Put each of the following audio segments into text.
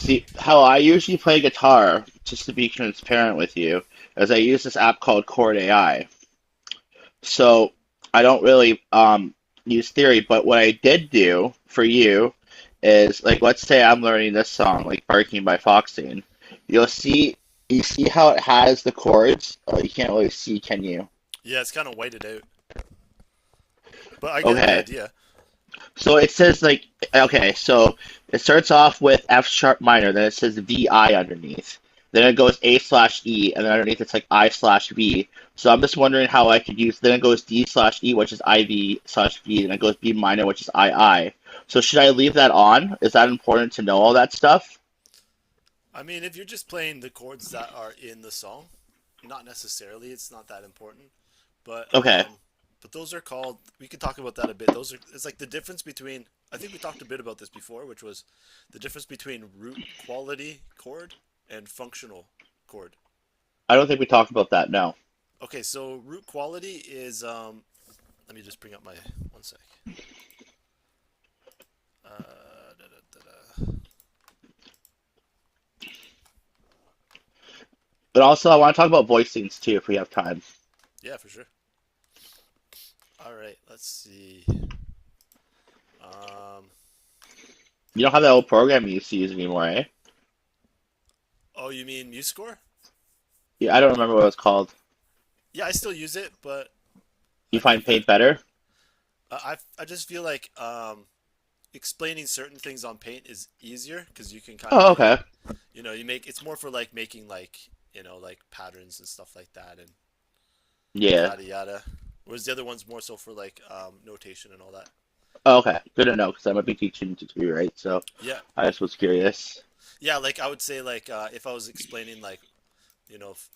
See, how I usually play guitar, just to be transparent with you, is I use this app called Chord AI. So I don't really use theory, but what I did do for you is like let's say I'm learning this song, like Barking by Foxing. You'll see you see how it has the chords? Oh, you can't really see, can you? Yeah, it's kind of whited out, but I get the Okay. idea. So it says like okay, so it starts off with F sharp minor, then it says VI underneath. Then it goes A slash E, and then underneath it's like I slash V. So I'm just wondering how I could use. Then it goes D slash E, which is IV slash V, and it goes B minor, which is II. So should I leave that on? Is that important to know all that stuff? I mean, if you're just playing the chords that are in the song, not necessarily. It's not that important. But Okay. those are called. We can talk about that a bit. Those are. It's like the difference between. I think we talked a bit about this before, which was the difference between root quality chord and functional chord. I don't think we talked about that. No. Okay, so root quality is. Let me just bring up my one sec. Da, da, da, da. But also, I want to talk about voicings too, if we have time. Yeah, for sure. All right, let's see. Um, You don't have that old program you used to use anymore, eh? oh, you mean MuseScore? Yeah, I don't remember what it was called. Yeah, I still use it, but You I find think that Paint better? I just feel like explaining certain things on Paint is easier because you can kind Oh, of okay. you make it's more for like making like like patterns and stuff like that and Yeah. yada yada. Whereas the other one's more so for like notation and all that. Oh, okay. Good to know because I might be teaching to too, right? So Yeah, I just was curious. yeah. Like I would say like if I was explaining like f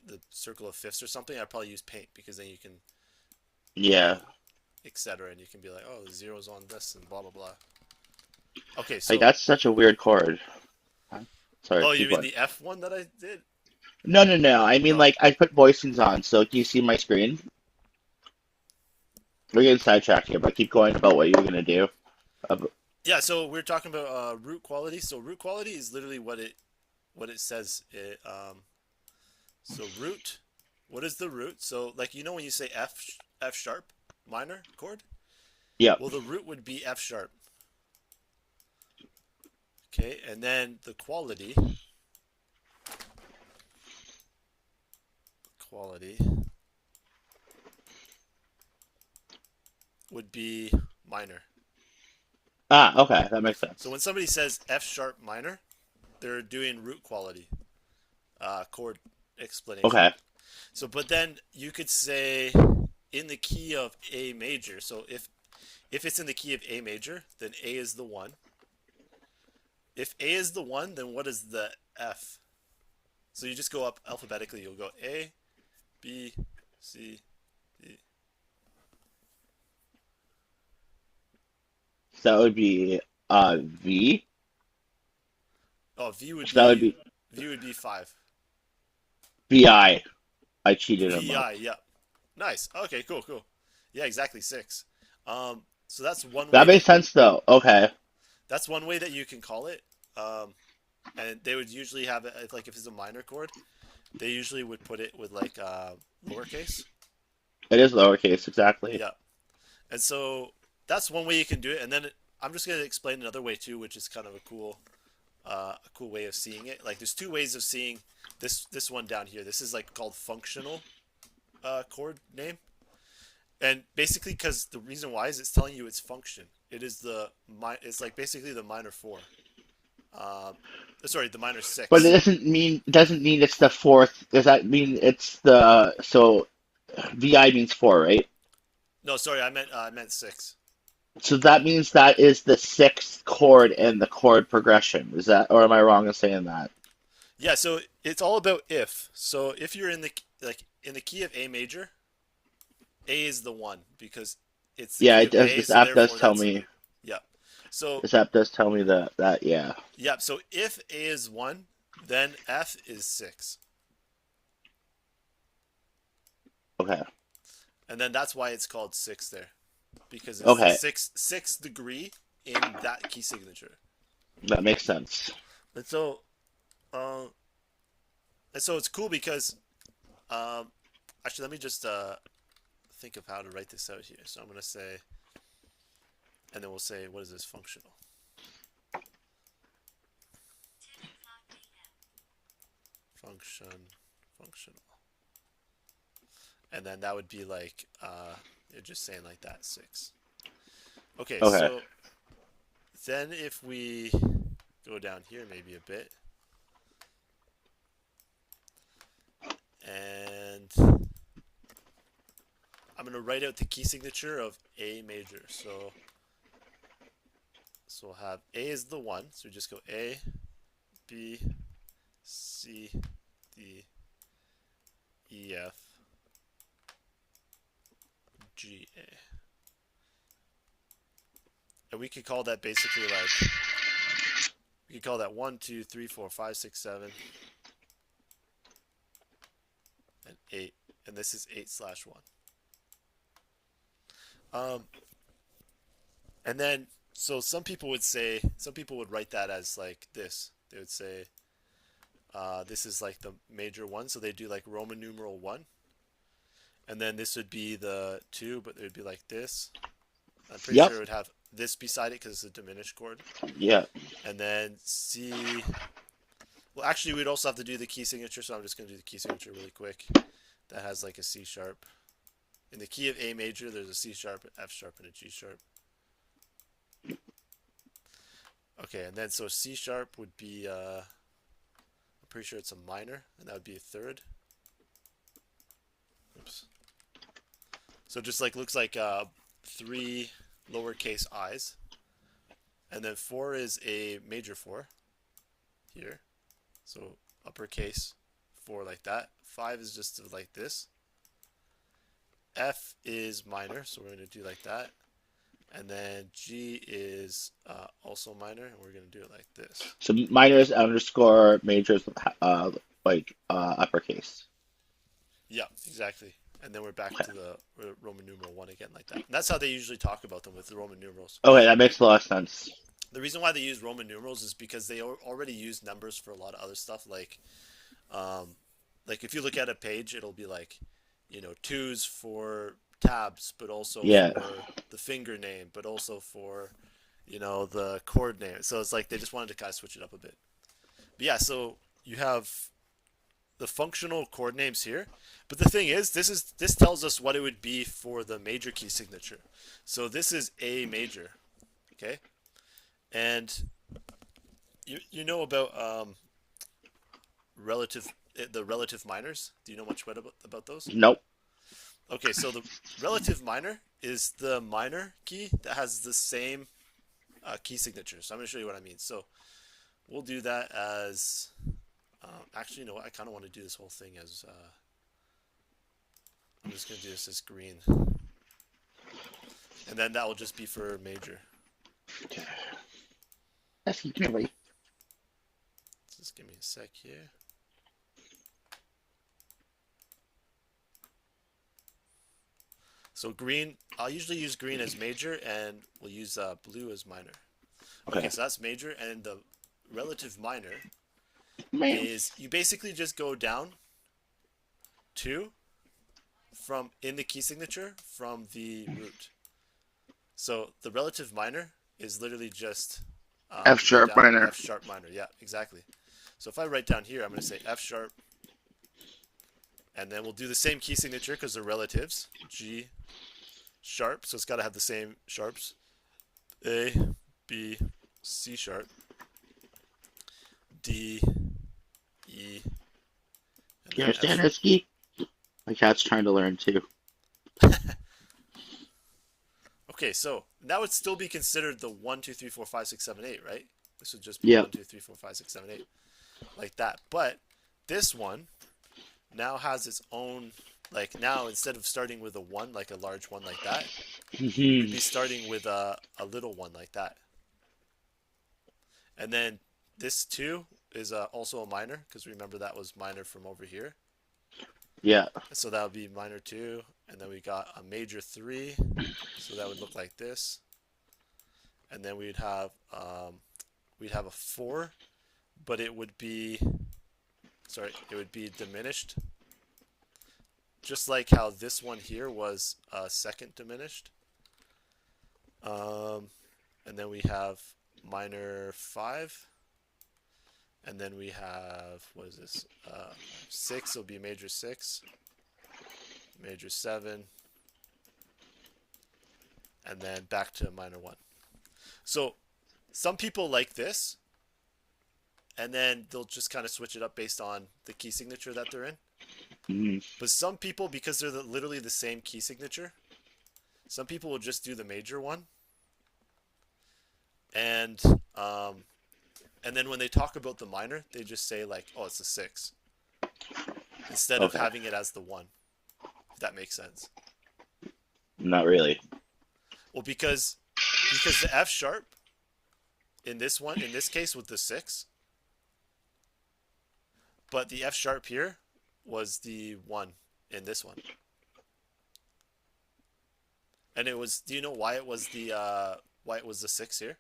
the circle of fifths or something, I'd probably use Paint because then you can Yeah. etc. And you can be like, oh, the zeros on this and blah blah blah. Okay, Like so that's such a weird chord. Huh? Sorry, oh, you keep mean going. the F one that I did? No, no, no. I mean, Oh, like I put voicings on. So do you see my screen? We're getting sidetracked here, but keep going about what you were gonna do. yeah. So we're talking about root quality. So root quality is literally what it says. So root. What is the root? So like when you say F sharp minor chord, Yep. well the root would be F sharp. Okay, and then the quality would be minor. Ah, okay. That makes So sense. when somebody says F sharp minor, they're doing root quality chord explanation. Okay. So, but then you could say in the key of A major. So if it's in the key of A major, then A is the one. If A is the one, then what is the F? So you just go up alphabetically. You'll go A, B, C, D. So that would be V. Oh, So that would be V would be five. VI. I cheated him up. VI, yeah. Nice. Okay, cool, cool. Yeah, exactly 6. So That makes sense though. Okay. that's one way that you can call it. Um, and they would usually have it like if it's a minor chord, they usually would put it with like lowercase. It is lowercase, exactly. Yeah. And so that's one way you can do it. And then I'm just going to explain another way too, which is kind of a cool way of seeing it. Like there's two ways of seeing this one down here. This is like called functional chord name. And basically, because the reason why is it's telling you its function. It is it's like basically the minor four. Um, sorry, the minor But six. it doesn't mean it's the fourth. Does that mean it's the so VI means four, right? No, sorry, I meant six. So that means that is the sixth chord in the chord progression. Is that, or am I wrong in saying that? Yeah, so it's all about if. So if you're in the in the key of A major, A is the one because it's the Yeah, key it of does. A. This So app does therefore, tell that's me. yeah. So This app does tell me that. Yeah. yeah. So if A is one, then F is six, Okay. and then that's why it's called six there because it's the Okay. sixth degree in that key signature. That makes sense. And so, uh, it's cool because, um, actually, let me just think of how to write this out here. So I'm gonna say, and then we'll say, what is this functional? Function, functional, and then that would be like, you're just saying like that 6. Okay, Okay. so then if we go down here maybe a bit, and I'm gonna write out the key signature of A major. So we'll have A is the 1, so we just go A, B, C, D, E, F, G, A. And we could call that basically like, we could call that 1, 2, 3, 4, 5, 6, 7, and 8. And this is 8/1. Um, and then, so some people would write that as like this. They would say, this is like the major 1, so they do like Roman numeral 1. And then this would be the 2, but it would be like this. I'm pretty Yep. sure it would have this beside it because it's a diminished chord. Yeah. And then C. Well, actually, we'd also have to do the key signature, so I'm just going to do the key signature really quick. That has like a C sharp. In the key of A major, there's a C sharp, an F sharp, and a G sharp. Okay, and then so C sharp would be, I'm pretty sure it's a minor, and that would be a 3rd. Oops. So just like looks like 3 lowercase i's. And then 4 is a major 4 here. So uppercase 4 like that. 5 is just like this. F is minor, so we're going to do like that. And then G is also minor, and we're going to do it like this. So minors underscore majors uppercase. Yeah, exactly. And then we're back to the Roman numeral 1 again like that. And that's how they usually talk about them, with the Roman numerals. Okay, that makes a lot of sense. The reason why they use Roman numerals is because they already use numbers for a lot of other stuff. Um, like if you look at a page, it'll be like, 2s for tabs, but also Yeah. for the finger name, but also for, the chord name. So it's like they just wanted to kind of switch it up a bit. But yeah, so you have the functional chord names here. But the thing is, this tells us what it would be for the major key signature. So this is A major, okay? And you know about the relative minors? Do you know much about those? Nope. Okay, so the relative minor is the minor key that has the same key signature. So I'm going to show you what I mean. So we'll do that as, actually, you know what? I kind of want to do this whole thing as, I'm just going to do this as green. And then that will just be for major. Give me a break. Just give me a sec here. So green, I'll usually use green as major, and we'll use blue as minor. Okay, so that's major, and the relative minor is you basically just go down 2 from in the key signature from the root. So the relative minor is literally just F sharp minor. F sharp minor, yeah, exactly. So if I write down here, I'm going to say F sharp, and then we'll do the same key signature because they're relatives. G sharp, so it's got to have the same sharps. A, B, C sharp, D, E. You understand, Husky? My cat's trying to learn too. Okay, so that would still be considered the 1, 2, 3, 4, 5, 6, 7, 8, right? This would just be 1, 2, 3, 4, 5, 6, 7, 8, like that. But this one now has its own, like now instead of starting with a 1, like a large 1 like that, you'd be starting with a little 1 like that. And then this 2 is also a minor, because remember that was minor from over here. Yeah. So that would be minor 2, and then we got a major 3, so that would look like this. And then we'd have a 4, but it would be, sorry, it would be diminished, just like how this one here was second diminished. Um, and then we have minor 5, and then we have, what is this? 6 will be major 6, major 7, and then back to minor 1. So some people like this, and then they'll just kind of switch it up based on the key signature that they're in. Mm-hmm. But some people, because they're literally the same key signature, some people will just do the major one, and um, and then when they talk about the minor, they just say like, "Oh, it's a 6," instead of Okay. having it as the 1. If that makes sense. Not really. Well, because the F sharp in this one, in this case, with the 6, but the F sharp here was the 1 in this one, and it was. Do you know why it was the 6 here?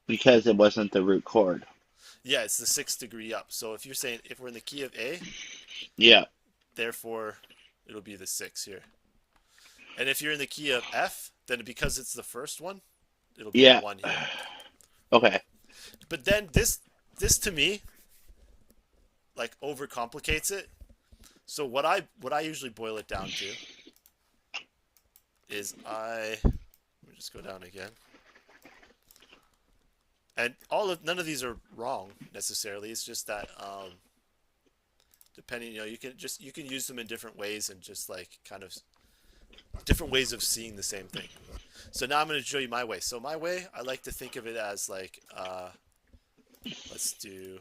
Because it wasn't the root chord. Yeah, it's the 6th degree up. So if you're saying if we're in the key of A, Yeah. therefore it'll be the 6 here. And if you're in the key of F, then because it's the first one, it'll be the Yeah. 1 here. Okay. But then this to me like overcomplicates it. So what I usually boil it down to is let me just go down again. And none of these are wrong necessarily. It's just that depending, you can use them in different ways and just like kind of different ways of seeing the same thing. So now I'm going to show you my way. So my way, I like to think of it as like let's do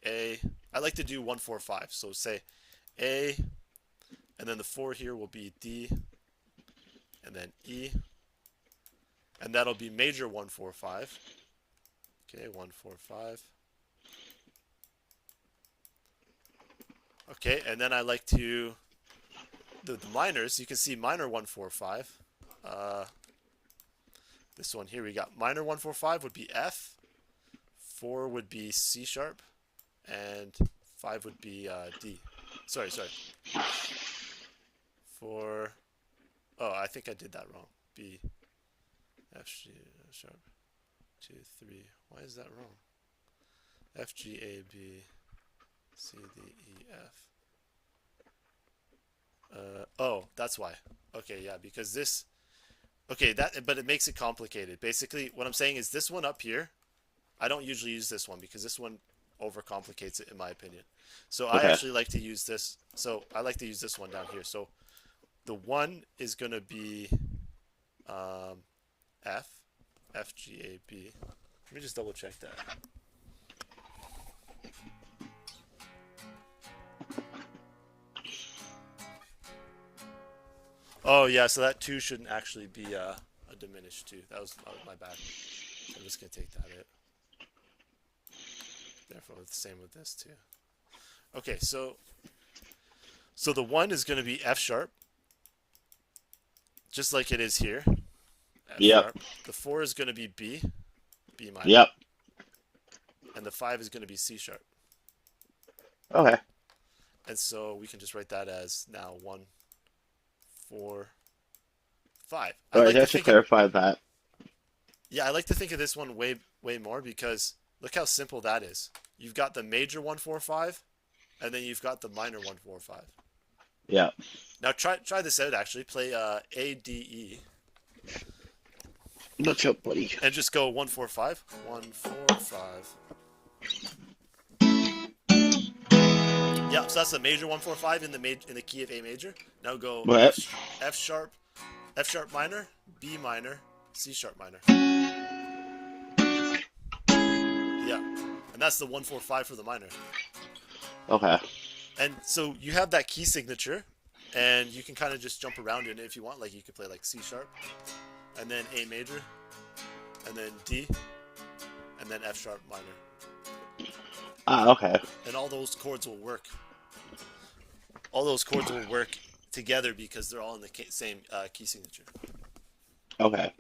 A. I like to do 1 4 5. So say A, and then the 4 here will be D, and then E, and that'll be major 1 4 5. Okay, 1 4 5. Okay, and then I like to the minors. You can see minor 1 4 5. This one here we got minor 1 4 5 would be F, 4 would be C sharp, and 5 would be D. Sorry. 4. Oh, I think I did that wrong. B, F, G sharp, 2 3. Why is that wrong? F, G, A, B, C, D, E, F. Oh, that's why. Okay, yeah, because this. Okay, but it makes it complicated. Basically, what I'm saying is this one up here, I don't usually use this one because this one overcomplicates it in my opinion. So I Okay. actually like to use this. So I like to use this one down here. So the 1 is going to be um, F, F, G, A, B. Let me just double check that. Oh yeah, so that 2 shouldn't actually be a diminished 2. That was my bad. So I'm just gonna take that out. Therefore, the same with this too. Okay, so the 1 is gonna be F sharp, just like it is here. F Yep. sharp. The 4 is gonna be B, B minor, Yep. and the 5 is gonna be C sharp. Okay. And so we can just write that as now 1 4 5. I All right. like to Just to think of clarify that. Yeah, I like to think of this one way more because look how simple that is. You've got the major 1 4 5, and then you've got the minor 1 4 5. Yeah. Now try this out actually. Play A D E What's up, buddy? and just go 1 4 5. 1 4 5. Yeah, so that's the major 1 4 5 in the key of A major. Now go What? F sharp, F sharp minor, B minor, C sharp minor. Yeah, and that's the 1 4 5 for the minor. Okay. And so you have that key signature, and you can kind of just jump around in it if you want. Like you could play like C sharp, and then A major, and then D, and then F sharp minor. Ah. Okay. And all those chords will work. All those chords will work together because they're all in the same key signature. Okay.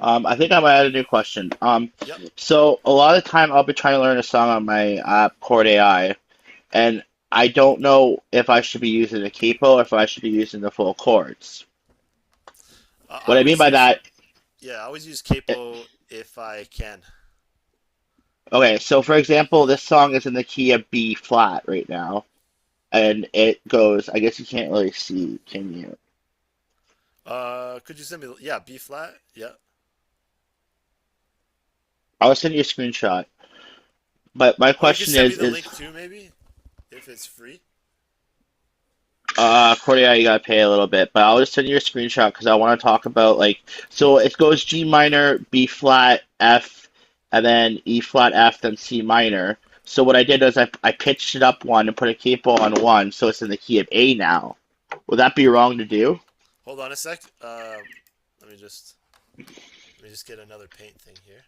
I think I might add a new question. Yep. So a lot of the time I'll be trying to learn a song on my app, Chord AI, and I don't know if I should be using the capo or if I should be using the full chords. I What I mean always by use that, Yeah, I always use eh, capo if I can. okay, so for example, this song is in the key of B flat right now, and it goes, I guess you can't really see, can you? Could you send me? Yeah, B flat. Yeah. I'll send you a screenshot. But my Or you can question send me the is, link too, maybe if it's free. Cordia, you gotta pay a little bit, but I'll just send you a screenshot because I want to talk about like, so it goes G minor, B flat, F, and then E flat, F, then C minor. So what I did is I pitched it up one and put a capo on one, so it's in the key of A now. Would that be wrong to do? Hold on a sec. Let me just let me just get another paint thing here.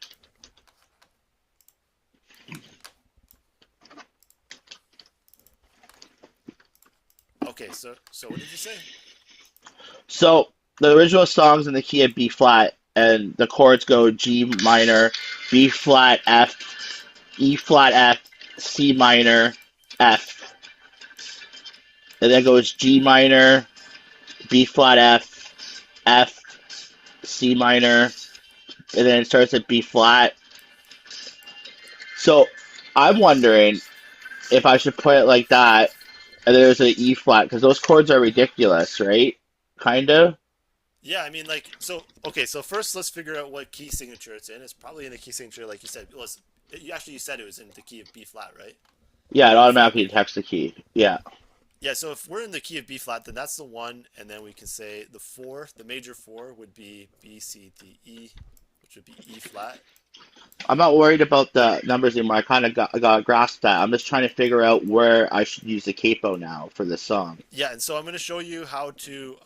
Okay, so what did you say? So the original song's in the key of B flat, and the chords go G minor, B flat, F, E flat, F, C minor, F, and then goes G minor, B flat, F, F, C minor, and then it starts at B flat. So I'm wondering if I should put it like that, and there's an E flat, because those chords are ridiculous, right? Kinda. Yeah, I mean, like, so okay. So first, let's figure out what key signature it's in. It's probably in the key signature, like you said. Listen, you said it was in the key of B flat, right? Yeah, it B flat. automatically detects the key. Yeah. Yeah. So if we're in the key of B flat, then that's the one, and then we can say the four, the major four would be B, C, D, E, which would be E flat. I'm not worried about the numbers anymore. I kind of got grasp that. I'm just trying to figure out where I should use the capo now for this song. Yeah, and so I'm going to show you how to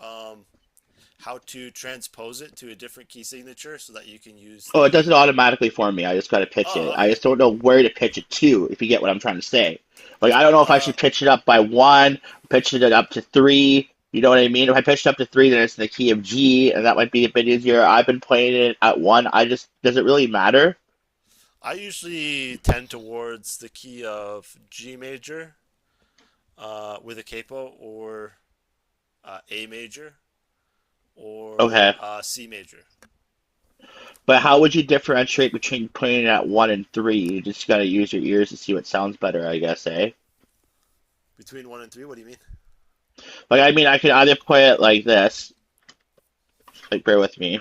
transpose it to a different key signature so that you can use Oh, it does the. it automatically for me. I just got to pitch Oh, it. I okay. just don't know where to pitch it to, if you get what I'm trying to say. Like, I don't know if I Uh, should pitch it up by one, pitch it up to three. You know what I mean? If I pitch it up to three, then it's in the key of G, and that might be a bit easier. I've been playing it at one. Does it really matter? I usually tend towards the key of G major with a capo, or A major, or Okay. C major. But how would you differentiate between putting it at one and three? You just got to use your ears to see what sounds better, I guess, eh? Between one and three, what do you mean? Like, I mean, I could either play it like this, like, bear with me,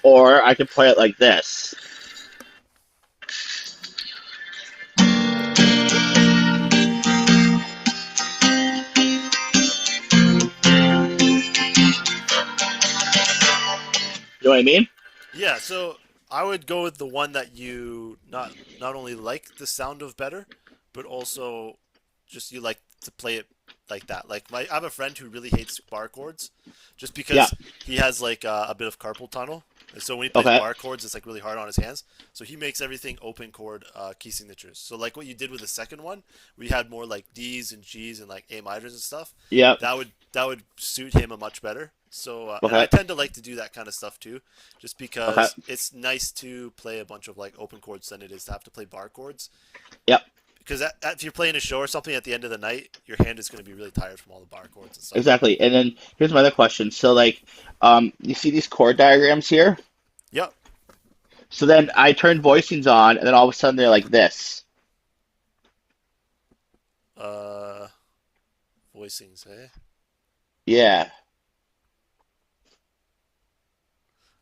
or I could play it like this. You know what I mean? Yeah, so I would go with the one that you not only like the sound of better, but also just you like to play it like that. Like I have a friend who really hates bar chords, just Yeah. because he has like a bit of carpal tunnel, and so when he plays Okay. bar chords, it's like really hard on his hands. So he makes everything open chord key signatures. So like what you did with the second one, we had more like D's and G's and like A minors and stuff. Yep. That would suit him a much better. So and I Okay. tend to like to do that kind of stuff too, just Okay. because it's nice to play a bunch of like open chords than it is to have to play bar chords. Yep. Because if you're playing a show or something at the end of the night, your hand is going to be really tired from all the bar chords and stuff. Exactly. And then here's my other question. So, like, you see these chord diagrams here? Yep. So then I turn voicings on, and then all of a sudden they're like this. Uh, Voicings, eh? Yeah.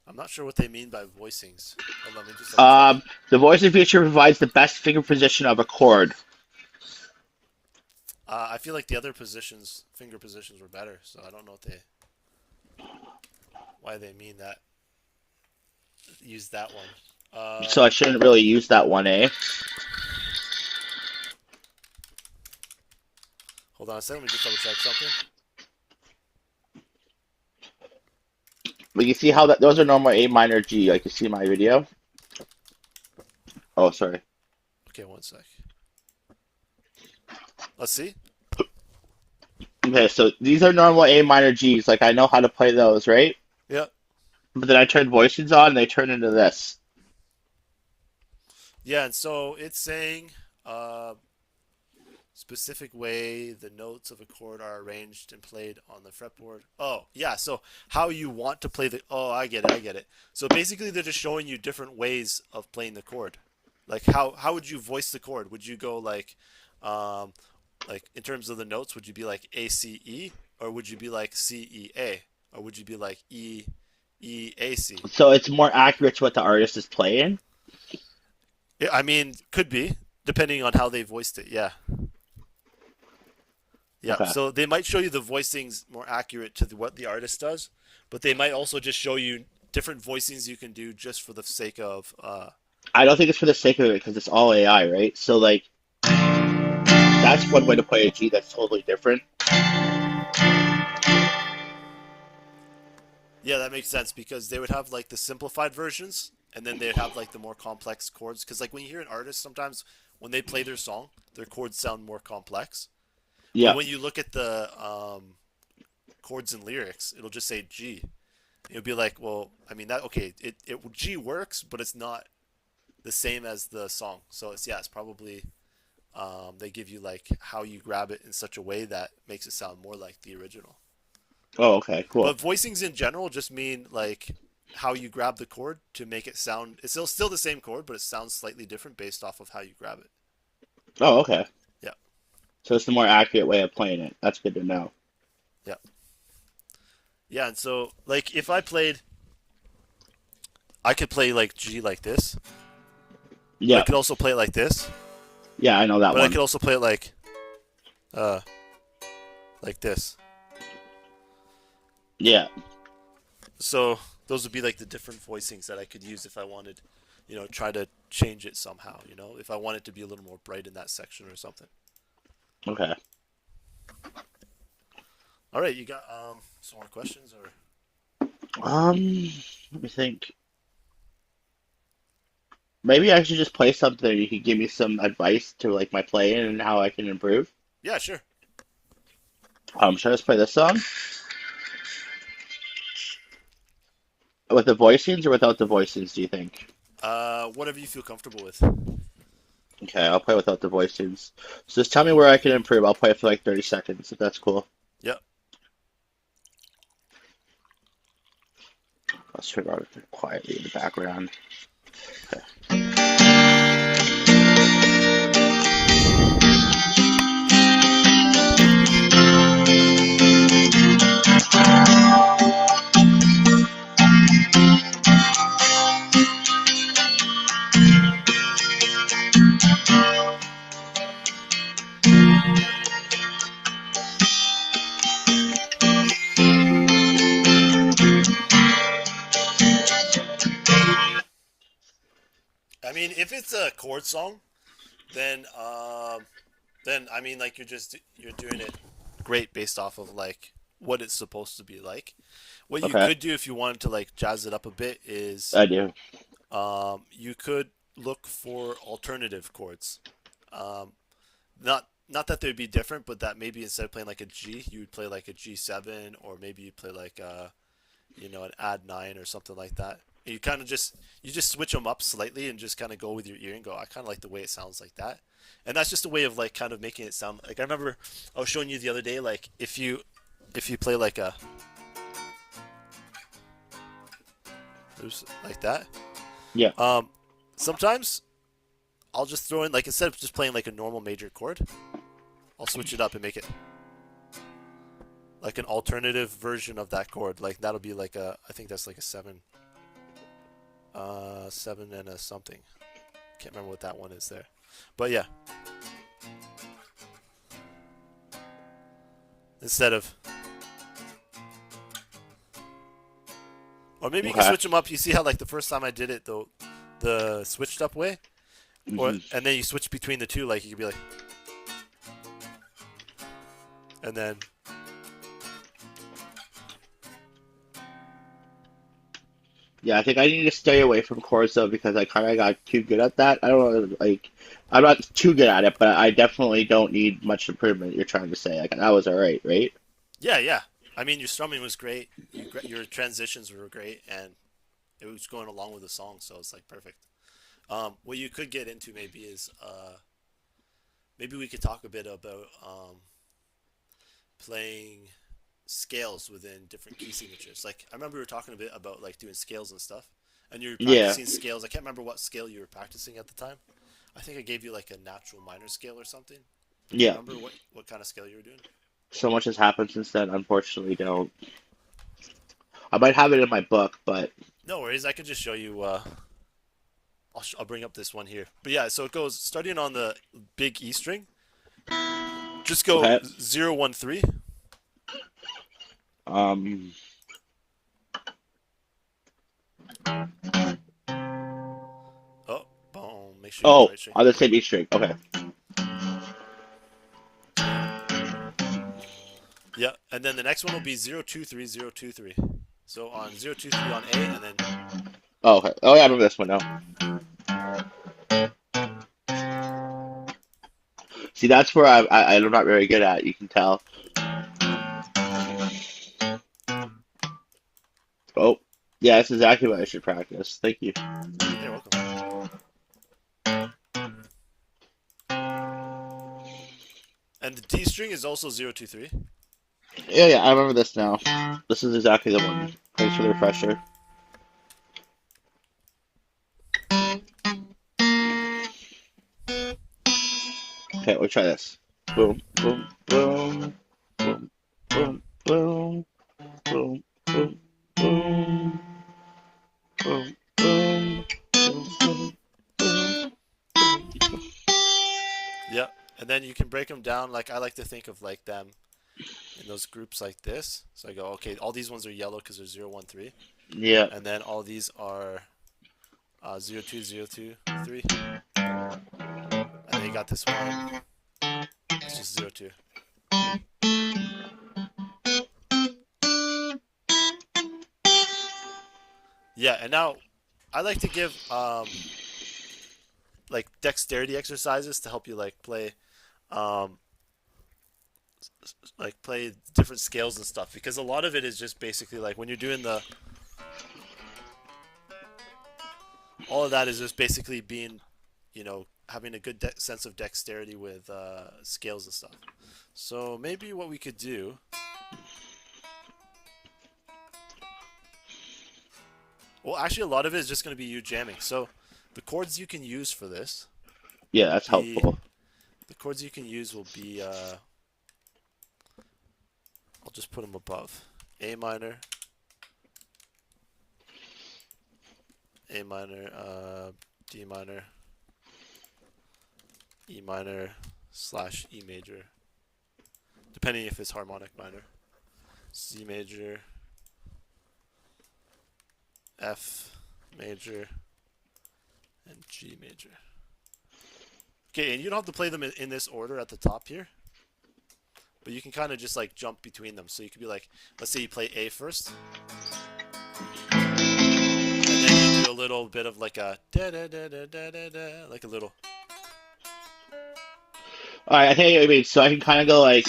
I'm not sure what they mean by voicings. Hold on, let me just double check. The voicing feature provides the best finger position of a chord. I feel like the other positions, finger positions, were better, so I don't know why they mean that. Use that one. So I shouldn't really use that one, eh? Hold on a second. Let me just double check something. But you see how that those are normal A minor G, like you see in my video. Oh, sorry. Okay, one sec. Let's see. Okay, so these are normal A minor Gs. Like I know how to play those, right? Yeah. But then I turn voicings on and they turn into this. Yeah, and so it's saying specific way the notes of a chord are arranged and played on the fretboard. Oh, yeah, so how you want to play the Oh, I get it, I get it. So basically they're just showing you different ways of playing the chord. Like how would you voice the chord? Would you go um like in terms of the notes, would you be like A C E or would you be like C E A or would you be like E A C? So it's more accurate to what the artist is playing. Yeah, I mean, could be depending on how they voiced it. Yeah. Yeah, Okay. so they might show you the voicings more accurate to what the artist does, but they might also just show you different voicings you can do just for the sake of. I don't think it's for the sake of it because it's all AI, right? So like that's one way to play a G that's totally different. Yeah, that makes sense because they would have like the simplified versions, and then they'd have like the more complex chords. Because like when you hear an artist, sometimes when they play their song, their chords sound more complex. But Yeah. when you look at the chords and lyrics, it'll just say G. It'll be like, well, I mean that okay, it G works, but it's not the same as the song. So it's probably they give you like how you grab it in such a way that makes it sound more like the original. Oh, okay, cool. But voicings in general just mean like how you grab the chord to make it sound. It's still the same chord, but it sounds slightly different based off of how you grab it. Oh, okay. Yeah, So it's the more accurate way of playing it. That's good to know. yeah, yeah. And so like if I played, I could play like G like this, but I Yeah. could also play it like this. Yeah, I know that But I one. could also play it uh like this. Yeah. So those would be like the different voicings that I could use if I wanted, try to change it somehow. If I wanted to be a little more bright in that section or something. Okay. All right, you got some more questions or? Let me think. Maybe I should just play something. You could give me some advice to like my playing and how I can improve. Yeah, sure. Should I just play this song with the voicings or without the voicings? Do you think? Whatever you feel comfortable with. Okay, I'll play without the voicings. So just tell me where I can improve. I'll play it for like 30 seconds if that's cool. Yep. Let's turn it on quietly in the background. I mean, if it's a chord song, then I mean, like you're doing it great based off of like what it's supposed to be like. What you Okay, could do if you wanted to like jazz it up a bit is I do. you could look for alternative chords. Um, not that they'd be different, but that maybe instead of playing like a G, you would play like a G7, or maybe you play like an add 9 or something like that. And you just switch them up slightly and just kind of go with your ear and go, I kind of like the way it sounds like that. And that's just a way of like kind of making it sound like I remember I was showing you the other day like if you play like a oops, like that. Yeah. Um, sometimes I'll just throw in like instead of just playing like a normal major chord, I'll switch it up and make it like an alternative version of that chord. Like that'll be like I think that's like a 7 and a something. Can't remember what that one is there, but yeah. Instead of, or maybe you can Okay. switch them up. You see how like the first time I did it though, the switched up way, or Hmm. and then you switch between the two. Like you could be like, and then Yeah, I think I need to stay away from chords though because I kind of got too good at that. I don't know, like I'm not too good at it, but I definitely don't need much improvement. You're trying to say like that was all right, right? Yeah, yeah. I mean, your strumming was great. Your transitions were great, and it was going along with the song, so it's like perfect. What you could get into maybe is maybe we could talk a bit about playing scales within different key signatures. Like I remember we were talking a bit about like doing scales and stuff, and you were Yeah, practicing scales. I can't remember what scale you were practicing at the time. I think I gave you like a natural minor scale or something. But do you yeah. remember what kind of scale you were doing? So much has happened since then. Unfortunately, don't. I might have it in my book, but No worries. I could just show you. I'll bring up this one here. But yeah, so it goes starting on the big E string. Just go okay. 0 1 3. Um. Oh, boom. Make sure you got the Oh, right string. on the same E string. Okay. Yeah, and then the next one will be 0 2 3 0 2 3. So on 0 2 3 on A, and then Oh, okay. Oh yeah, I remember this one now. See, that's where I'm not very good at. You can tell. Oh, yeah, that's exactly what I should practice. Thank you. you're welcome. And the D string is also 0 2 3. Yeah, yeah, I remember this now. This is exactly the one. Thanks for the refresher. Okay, we'll try this. Boom, boom, boom, boom, boom, boom, boom, boom, boom, boom, boom, boom, boom, boom. Yeah, and then you can break them down. Like I like to think of like them in those groups like this. So I go, okay, all these ones are yellow because they're 0 1 3, Yeah. and then all these are 0 2 0 2 3, and then you got this one. It's just 0 2. Yeah, and now I like to give like dexterity exercises to help you um, like play different scales and stuff because a lot of it is just basically like when you're doing the all of that is just basically being having a good sense of dexterity with scales and stuff. So maybe what we could do, well, actually, a lot of it is just going to be you jamming. So the chords you can use for this Yeah, will that's be helpful. the chords you can use will be I'll just put them above A minor, A minor, D minor, E minor slash E major, depending if it's harmonic minor, C major, F major, and G major. Okay, and you don't have to play them in this order at the top here, but you can kind of just like jump between them. So you could be like, let's say you play A first, and then you do a little bit of like a da da da da da da da, like a little. All right, I think I mean so I can kind of go like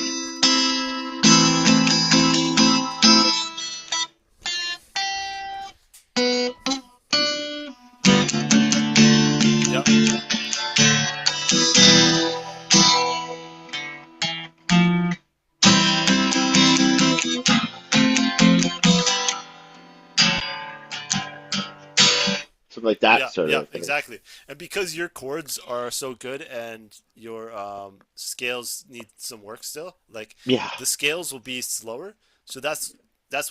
Yep. something like that Yeah, sort yeah, of thing. exactly. And because your chords are so good and your scales need some work still, like Yeah, the scales will be slower. So that's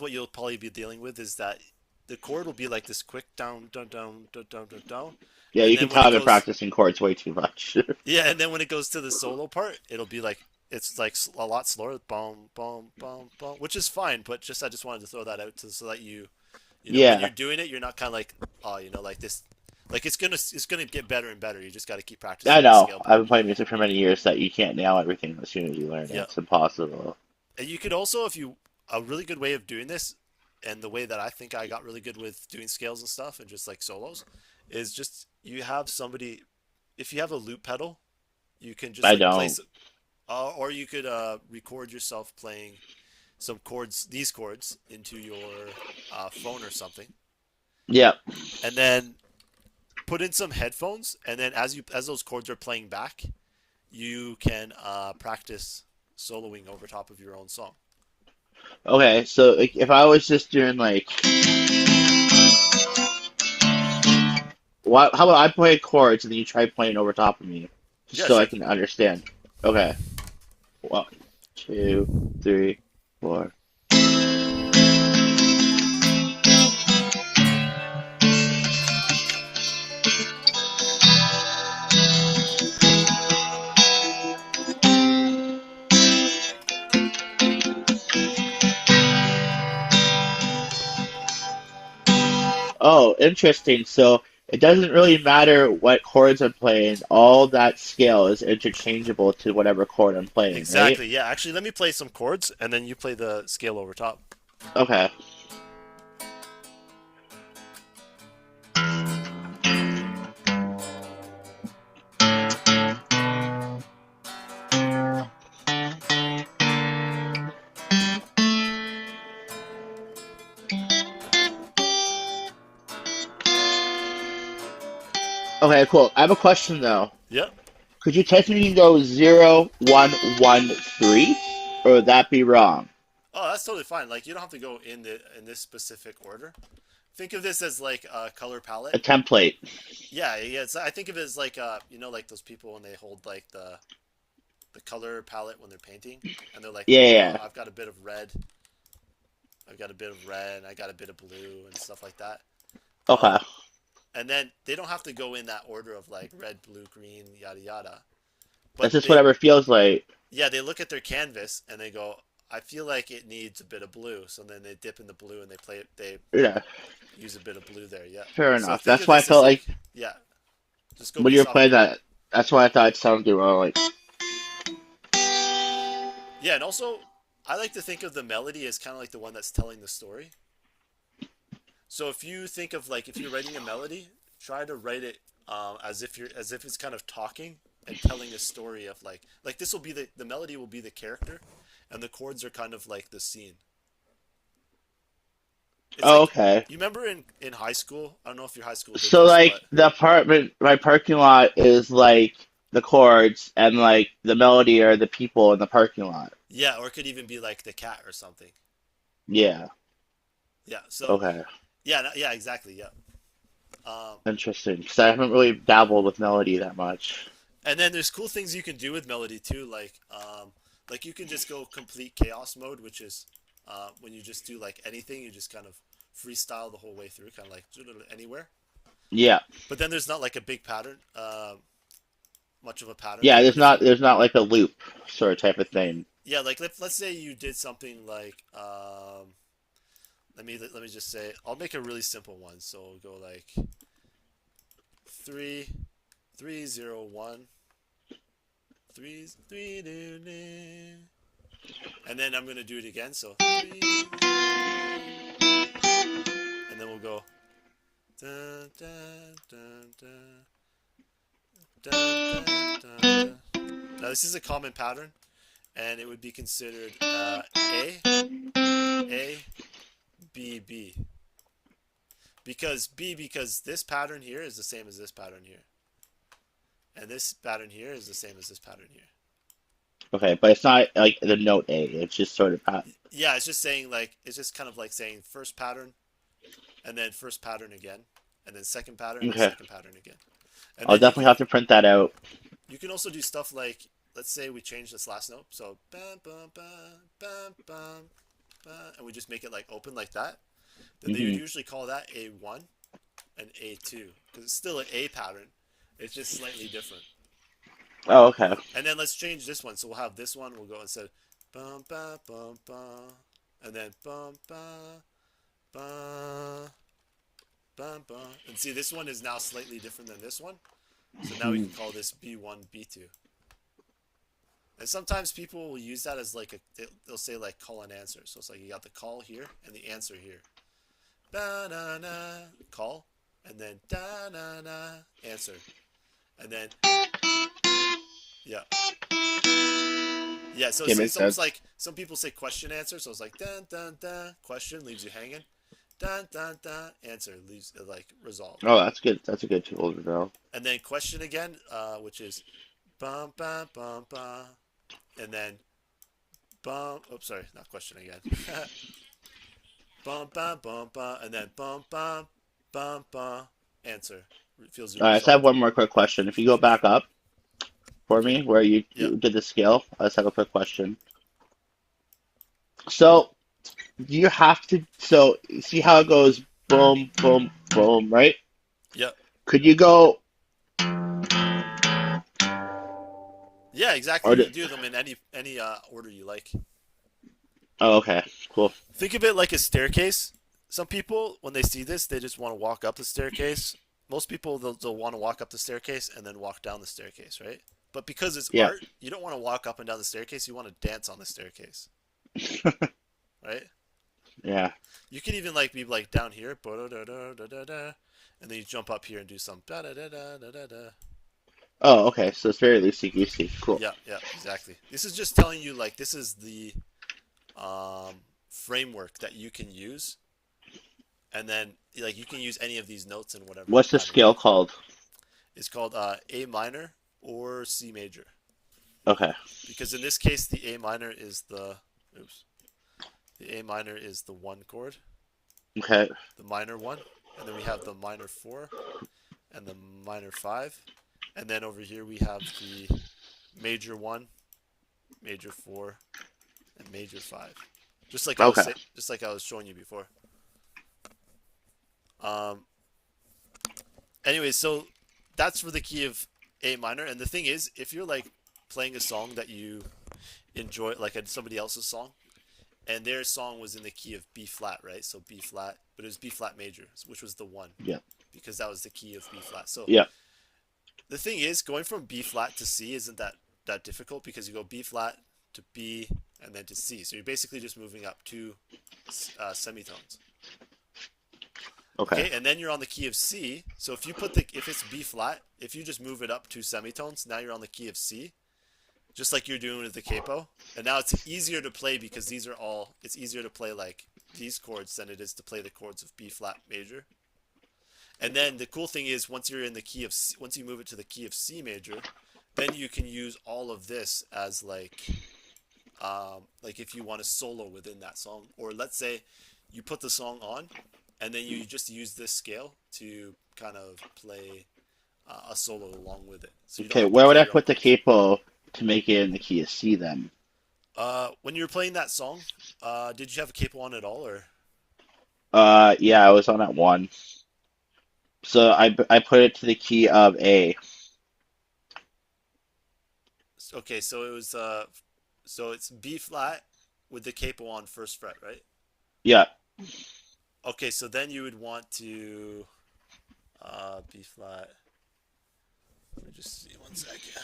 what you'll probably be dealing with is that the chord will be like this quick down, down, down, down, down, down, down, yeah, and you can then when tell it I've been goes, practicing chords way too much. yeah, and then when it goes to the solo part, it'll be like it's like a lot slower, boom, boom, boom, boom, which is fine. But just I just wanted to throw that out so that when you're Yeah, doing it, you're not kind of like, oh, like this, like it's gonna get better and better. You just got to keep I practicing the know. scale I've part. been playing music for many years that you can't nail everything as soon as you learn it. Yeah, It's impossible. and you could also, if you a really good way of doing this, and the way that I think I got really good with doing scales and stuff and just like solos is just you have somebody if you have a loop pedal, you can just I like don't. or you could record yourself playing some chords, these chords, into your phone or something, Yep. and then put in some headphones, and then as those chords are playing back, you can practice soloing over top of your own song. Okay, so like, if I was just doing like, what? How about I play chords and then you try playing over top of me, just Yeah, so I sure. can understand. Okay. 1, 2, 3, 4. Oh, interesting. So it doesn't really matter what chords I'm playing. All that scale is interchangeable to whatever chord I'm playing, right? Exactly. Yeah. Actually, let me play some chords, and then you play the scale over top. Okay. Okay, cool. I have a question though. Yep. Could you technically go 0, 1, 1, 3, or would that be wrong? Oh, that's totally fine. Like you don't have to go in this specific order. Think of this as like a color A palette. template. Yeah, yeah. I think of it as like like those people when they hold like the color palette when they're painting, and they're like, Yeah, oh, yeah. I've got a bit of red, I've got a bit of red, and I got a bit of blue and stuff like that. Yeah. Okay. Um, and then they don't have to go in that order of like red, blue, green, yada yada. That's But just whatever feels like. yeah, they look at their canvas and they go, I feel like it needs a bit of blue. So then they dip in the blue and they play it. They Yeah, use a bit of blue there. Yeah. fair So enough. think That's of why I this as felt like like, yeah, just go when you were based off of playing your. that, that's why I thought it sounded well, like, Yeah, and also I like to think of the melody as kind of like the one that's telling the story. So if you think of like if you're writing a melody, try to write it as if it's kind of talking and telling a story of like this will be the melody will be the character, and the chords are kind of like the scene. It's oh, like okay. you remember in high school. I don't know if your high school did So this, like but the apartment, my parking lot is like the chords, and like the melody are the people in the parking lot. yeah, or it could even be like the cat or something. Yeah. Yeah. So Okay. yeah, yeah, exactly. Yeah. Um, Interesting. Because I haven't really dabbled with melody that much. and then there's cool things you can do with melody too, like you can just go complete chaos mode, which is when you just do like anything, you just kind of freestyle the whole way through, kind of like anywhere. Yeah. But then there's not like a big pattern, much of a pattern Yeah, there. But if you, there's not like a loop sort of type of thing. yeah, like let's say you did something like, let me just say, I'll make a really simple one. So we'll go like 3 3 0 1 3 2 and then I'm gonna do it again. So 3 and then we'll go dun, dun, dun, dun, dun, dun, dun, dun. Now this is a common pattern, and it would be considered A A B B because this pattern here is the same as this pattern here, and this pattern here is the same as this pattern here. Okay, but it's not like the note A. It's just sort of Yeah, it's just saying like it's just kind of like saying first pattern and then first pattern again, and then second pattern and okay. second pattern again. And I'll then definitely have to print that out. you can also do stuff like, let's say we change this last note, so bam bam bam bam bam bam, and we just make it like open like that. Then they would Hmm. usually call that A1 and A2 because it's still an A pattern. It's just slightly different. Oh, okay. And then let's change this one. So we'll have this one. We'll go instead bum ba bum ba, and then bum ba ba bum ba. And see, this one is now slightly different than this one. So now we Hmm. can call this B1, B2. And sometimes people will use that as like they'll say like call and answer. So it's like you got the call here and the answer here. ba na na call, and then da na na answer, and then yeah. Yeah, so Okay, makes it's almost sense. like some people say question answer, so it's like dun dun dun question leaves you hanging, dun dun dun answer leaves like resolved, Oh, that's good. That's a good tool to know. and then question again, which is bum bum bum bum, and then bum. Oops, sorry, not question again. Bum bum bum bum, and then bum bum bum bum answer feels All right, so I have resolved. one more quick question. If you go back up for Okay. me, where Yeah. you did the scale, I just have a quick question. So, do you have to? So, see how it goes? Boom, boom, boom, right? Yeah. Could you go? Yeah. Exactly. Or You do, can do them in any order you like. oh, okay, cool. Think of it like a staircase. Some people, when they see this, they just want to walk up the staircase. Most people, they'll want to walk up the staircase and then walk down the staircase, right? But because it's Yeah, art, you don't want to walk up and down the staircase. You want to dance on the staircase, right? yeah. You could even like be like down here, and then you jump up here and do some da da da da da da da. Oh, okay. So it's very loosey goosey. Cool. Yeah, yeah, exactly. This is just telling you like this is the framework that you can use, and then like you can use any of these notes in whatever What's the pattern you scale want. called? It's called A minor or C major, Okay. because in this case the A minor is the oops the A minor is the one chord, Okay. the minor one, and then we have the minor four and the minor five, and then over here we have the major one, major four, and major five. Okay. Just like I was showing you before. Um, Anyways, so that's for the key of A minor. And the thing is, if you're like playing a song that you enjoy, like somebody else's song, and their song was in the key of B flat, right? So B flat, but it was B flat major, which was the one, Yeah. because that was the key of B flat. So Yeah. the thing is, going from B flat to C isn't that difficult, because you go B flat to B and then to C. So you're basically just moving up two semitones. Okay. Okay, and then you're on the key of C. So if it's B flat, if you just move it up two semitones, now you're on the key of C, just like you're doing with the capo. And now it's easier to play, because it's easier to play like these chords than it is to play the chords of B flat major. And then the cool thing is, once you're in the key of C, once you move it to the key of C major, then you can use all of this as like if you want to solo within that song, or let's say you put the song on, and then you just use this scale to kind of play a solo along with it, so you don't Okay. have to Where would play I your own put the parts. capo to make it in the key of C then? When you were playing that song, did you have a capo on at all, or Yeah, I was on at one. So I put it to the key of A. okay? So it's B flat with the capo on first fret, right? Yeah. Okay, so then you would want to B flat. Let me just see one second.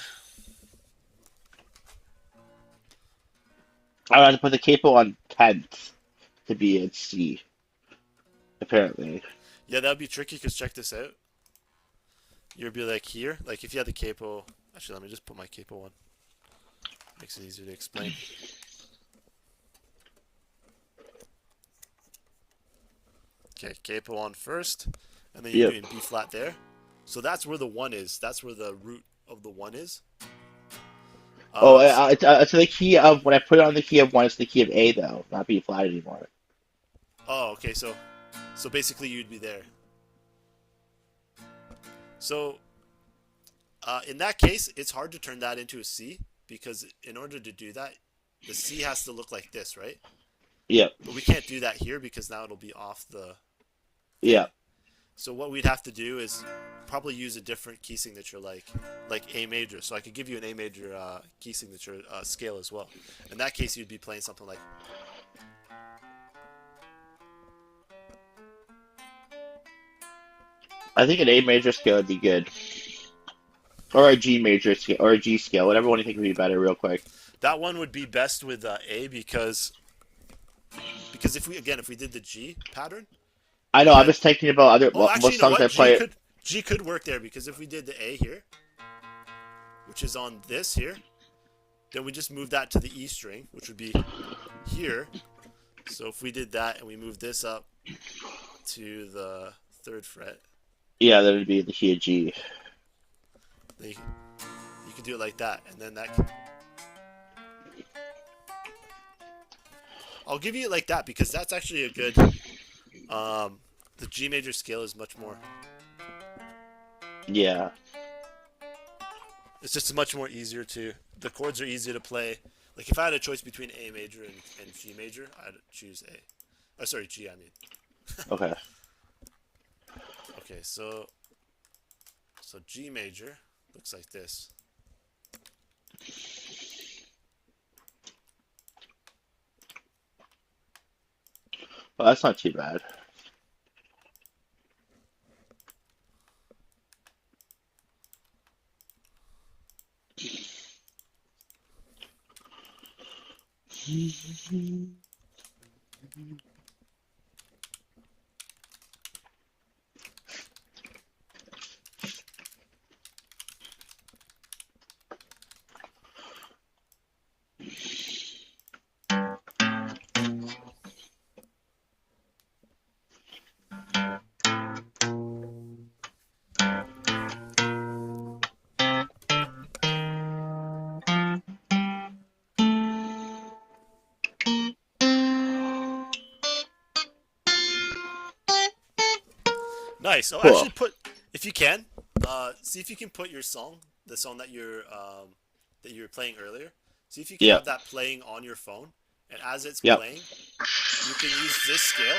I had to put the capo on 10th to be in C, apparently. Yeah, that would be tricky, because check this out. You'd be like here, like if you had the capo. Actually, let me just put my capo on. Makes it easier to explain. Okay, capo on first, and then you're Yep. doing B flat there. So that's where the one is. That's where the root of the one is. Oh, So, so the key of when I put it on the key of one, it's the key of A though, not B flat anymore. oh, okay. So basically you'd be there. So in that case, it's hard to turn that into a C, because in order to do that, the C has to look like this, right? Yep. But we can't do that here, because now it'll be off the thing. Yep. So what we'd have to do is probably use a different key signature, like A major. So I could give you an A major key signature scale as well. In that case, you'd be playing something like I think an A major scale would be good, or a G major scale, or a G scale, whatever one you think would be better, real quick. that. One would be best with A, because if we did the G pattern, I know. I'm And just thinking about other oh, what actually, you know songs what? I play. G could work there because if we did the A here, which is on this here, then we just move that to the E string, which would be here. So if we did that and we move this up to the third fret, Yeah, that would be the key of G. then you can do it like that, and then that. I'll give you it like that because that's actually a good. The G major scale is much more. Yeah. It's just much more easier to. The chords are easier to play. Like if I had a choice between A major and G major, I'd choose A. Oh, sorry, G. I mean. Okay. Okay, so G major looks like this. Well, that's not too bad. Nice. Oh, Cool. actually, if you can, see if you can put your song, the song that you were playing earlier. See if you can Yep. have that playing on your phone, and as it's Yep. playing, you can use this scale.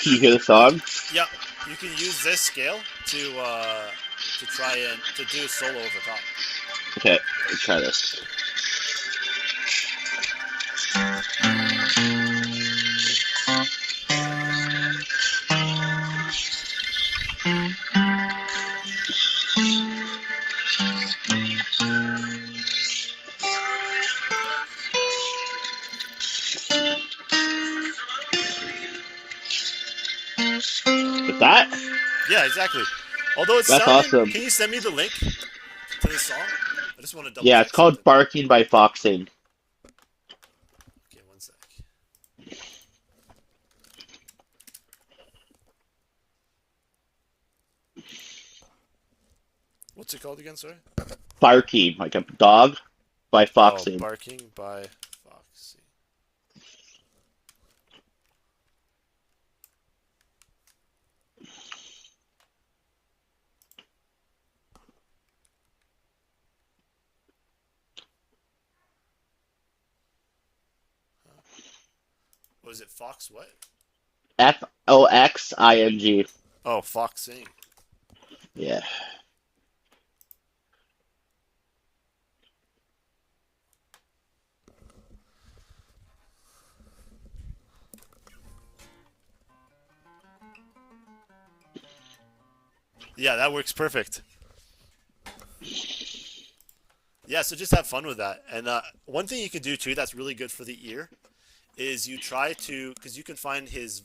Can you hear the song? Yeah, you can use this scale to try and to do a solo over top. Okay, let's try this. With that? Yeah, exactly. Although it's That's sounding, awesome. can you send me the link to this song? I just want to double Yeah, check it's called something. Barking by Foxing. Okay, one sec. What's it called again? Sorry. Barking, like a dog, by Oh, Foxing. Barking by Foxy. Was it Fox what? Foxing. Oh, Foxing. Yeah. Yeah, that works perfect. Yeah, so just have fun with that. And one thing you can do too that's really good for the ear is you try to because you can find his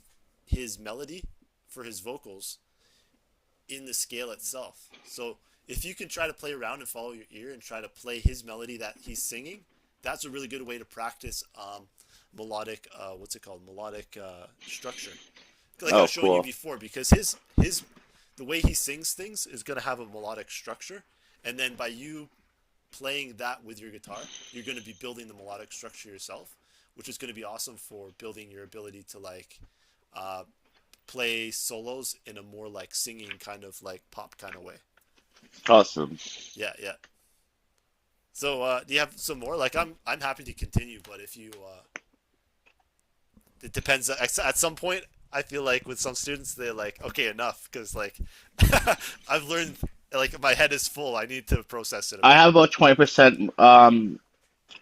melody for his vocals in the scale itself. So if you can try to play around and follow your ear and try to play his melody that he's singing, that's a really good way to practice melodic. What's it called? Melodic structure. Like I Oh, was showing you cool. before, because his the way he sings things is going to have a melodic structure, and then by you playing that with your guitar, you're going to be building the melodic structure yourself, which is going to be awesome for building your ability to like uh, play solos in a more like singing kind of like pop kind of way. Awesome. Yeah, yeah. So do you have some more? Like I'm happy to continue, but if you it depends. At some point, I feel like with some students, they're like, okay, enough, because like I've learned, like my head is full. I need to process it a I bit. have about 20%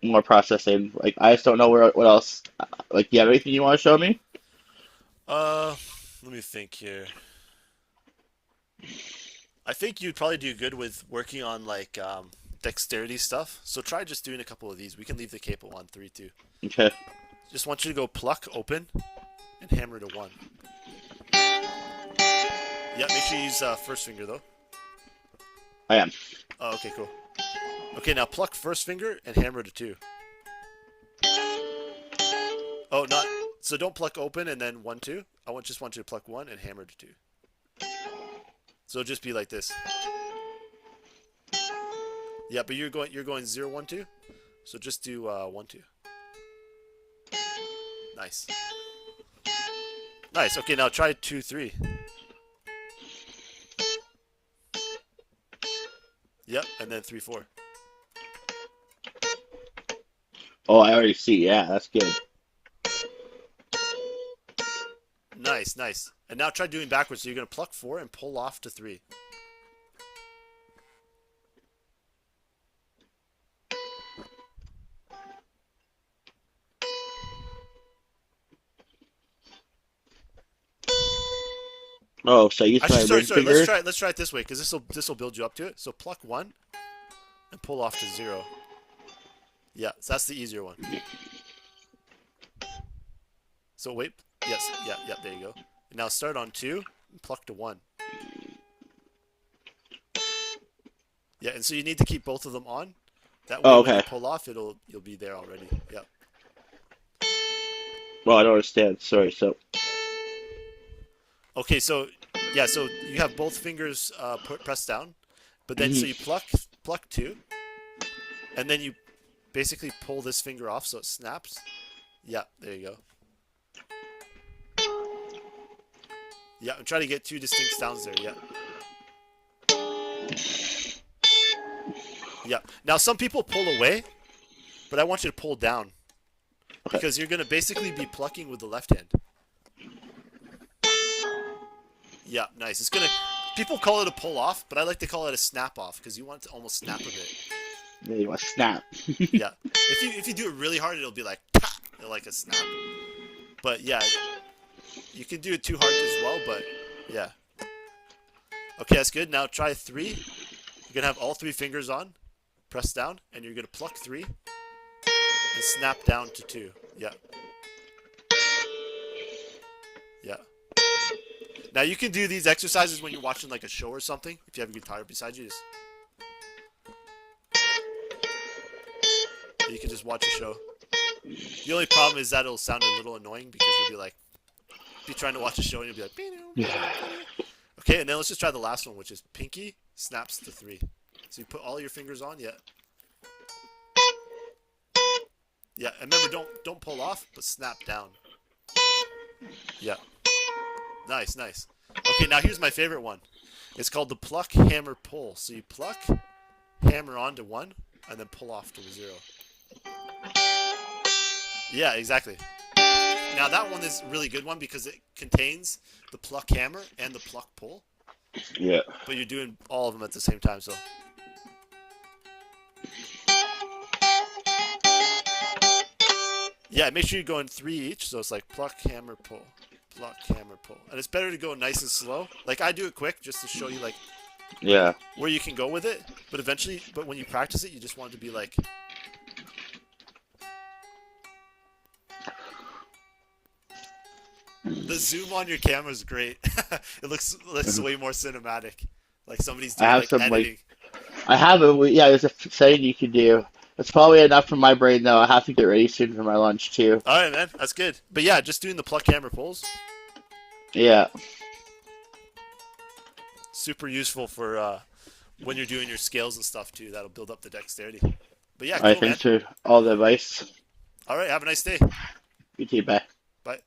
more processing. Like I just don't know what else. Like, do you have anything you want to show me? Uh, Let me think here. I think you'd probably do good with working on like dexterity stuff. So try just doing a couple of these. We can leave the capo on 3 2. Okay. Just want you to go pluck open, and hammer to 1. Yeah, make sure you use first finger though. I am. Oh, okay, cool. Okay, now pluck first finger and hammer to 2. Oh, not so. Don't pluck open and then 1 2. Just want you to pluck 1 and hammer to 2. So it'll just be like this. Yeah, but you're going 0 1 2. So just do 1 2. Nice. Nice. Okay, now try 2 3. Yep, and then 3 4. Oh, I already see. Yeah, that's good. Nice, nice. And now try doing backwards. So you're going to pluck 4 and pull off to 3. Oh, so I use Actually, my sorry, ring sorry. finger. Let's try it this way because this will build you up to it. So pluck 1 and pull off to 0. Yeah, so that's the easier one. So wait. Yes, yeah, yeah. There you go. Now start on 2 and pluck to 1. Yeah, and so you need to keep both of them on. That way, Oh, when you okay. pull off, you'll be there already. Yeah. Well, I don't understand. Sorry. So, Okay, so yeah, so you have both fingers pressed down, but then so you mhm. pluck 2, and then you basically pull this finger off so it snaps. Yeah, there you go. Yeah, I'm trying to get 2 distinct sounds there. Yeah. Yeah. Now some people pull away, but I want you to pull down Okay. because you're gonna basically be plucking with the left hand. Yeah, nice. It's gonna. People call it a pull off, but I like to call it a snap off because you want it to almost snap a bit. Yeah, you want to snap. Yeah. If you do it really hard, it'll be like like a snap. But yeah, you can do it too hard as well. But yeah. Okay, that's good. Now try 3. You're gonna have all 3 fingers on, press down, and you're gonna pluck 3 and snap down to 2. Yeah. Yeah. Now you can do these exercises when you're watching like a show or something. If you have a guitar beside you, you can just watch a show. The only problem is that it'll sound a little annoying because you'll be trying to watch a show and you'll be like, Yeah. okay, and then let's just try the last one, which is pinky snaps to 3. So you put all your fingers on, yeah. Yeah, and remember, don't pull off, but snap down. Yeah. Nice, nice. Okay, now here's my favorite one. It's called the pluck, hammer, pull. So you pluck, hammer on to 1, and then pull off to 0. Yeah, exactly. Now that one is a really good one because it contains the pluck hammer and the pluck pull, Yeah. but you're doing all of them at the same time. So yeah, make sure you go in 3 each. So it's like pluck, hammer, pull, pluck, hammer, pull, and it's better to go nice and slow. Like I do it quick just to show you like Yeah. where you can go with it. But when you practice it, you just want it to be like. The zoom on your camera is great. It looks way more cinematic. Like somebody's I doing have like some editing. I have a yeah. There's a setting you can do. It's probably enough for my brain though. I have to get ready soon for my lunch too. All right, man, that's good. But yeah, just doing the pluck hammer pulls, Yeah. super useful for when you're doing your scales and stuff too. That'll build up the dexterity. But yeah, I cool, man. thanks for all the advice. All right, have a nice day. You too. Bye. Bye.